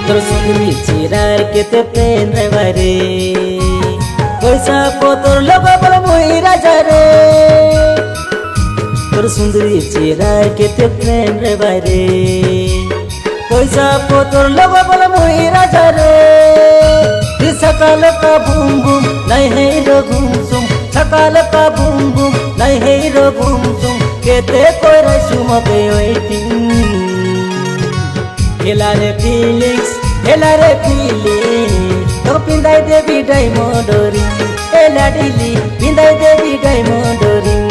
তোর সুন্দরী চিরার কেতে প্রেম রেবারে পয়সা পতর লগাবল মই রাজা রে তোর সুন্দরী চিরার কেতে প্রেম রেবারে পয়সা পতর লগাবল মই রাজা রে সকাল का बुम बुम नहीं है रो घुम सुम सकाल का बुम बुम नहीं है रो घुम सुम केते कोई रसुम पे वेटिंग हेला रे फीलिंग्स तो पिंदाई देवी डायमंड रिंग हेला डिली पिंदाई देवी डायमंड रिंग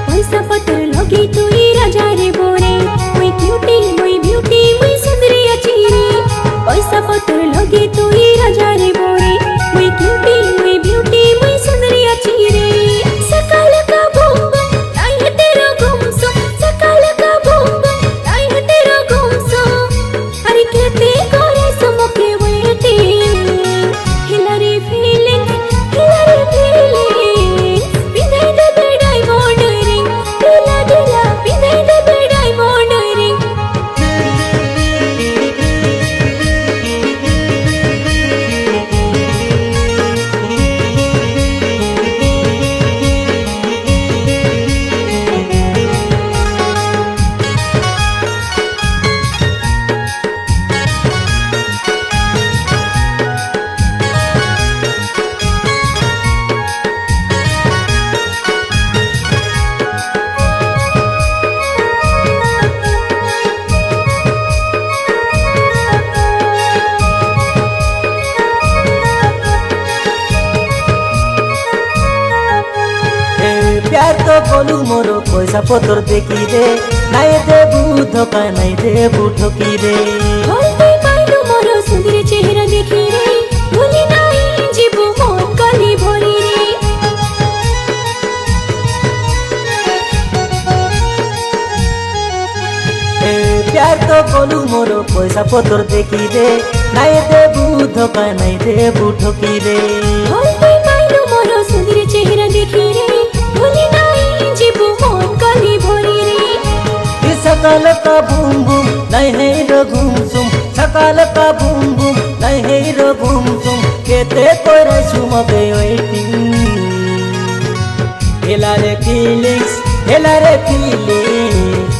पैसा पत्र लगी तुई राजा रे बोरे मुई ब्यूटी मुई सुंदरी अच्छी रे पैसा पत्र लगी तुई राजा रे बोरे मुई ब्यूटी मुई सुंदरी अच्छी रे सकाल का बूम बूम लाई है तेरा गुमसुम सकाल का बूम बूम लाई है तेरा गुमसुम अरे कहते करे सुमुके वेटिंग हिला रे फीलिंग पिंदाई दे डायमंड रिंग दिला दिला पिंदाई दे डायमंड रिंग प्यार तो बोलू मोरो पैसा पतर देखी रे नाई देबू धोखा नाई देबू ठोकी रे हल्दी पाइलु मोरो सुंदर चेहरा देखी रे भूली नाही जीबू मोर कली भरी रे प्यार तो बोलू मोरो पैसा पतर देखी रे नाई देबू धोखा नाई देबू ठोकी रे हल्दी पाइलु मोरो सुंदर चेहरा देखी रे भूली नाही जीबू मोर कली भरी रे सकाल का बूम बूम नहीं है रो घूम सुम सकाल का बूम बूम नहीं है रो घूम सुम केते कोई रसुम पे वेटिंग हेला रे फीलिंग्स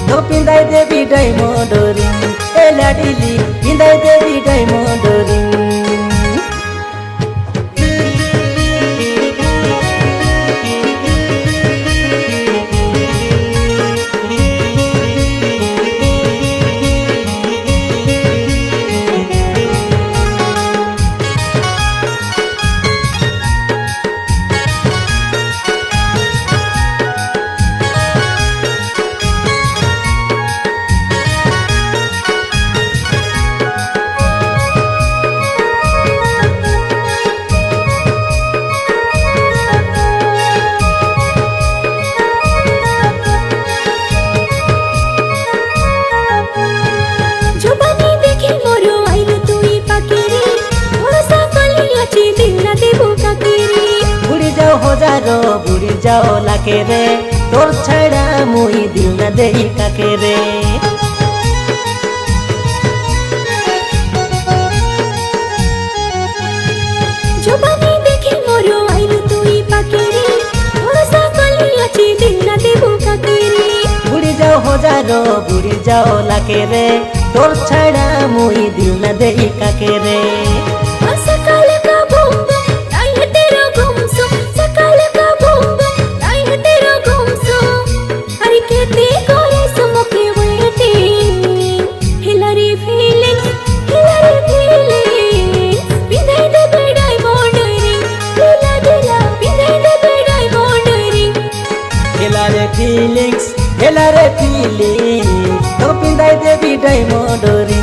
तो पिंदाई देवी डायमंड रिंग हेला डिली पिंदाई देवी डायमंड रिंग बुड़ी जाओ लाके रे तोर छड़ा मुई दिल न दे काके रे जबानी देखी मोरो आइलु तुई पाके रे भरोसा कली अछि दिल न देबू काके रे बुड़ी जाओ लाके रे तोर छड़ा मुई दिल न दे काके रे सकाल का बूम बूम लाई है तेरा गुमसुम सकाल का बूम बूम लाई है तेरा गुमसुम अरे कहते करे सुमुके वेटिंग हिला रे फीलिंग पिंदाई दे डायमंड रिंग दिला दिला पिंदाई दे डायमंड रिंग हेला रे फीलिंग्स तो पिंदाई देवी डायमंड रिंग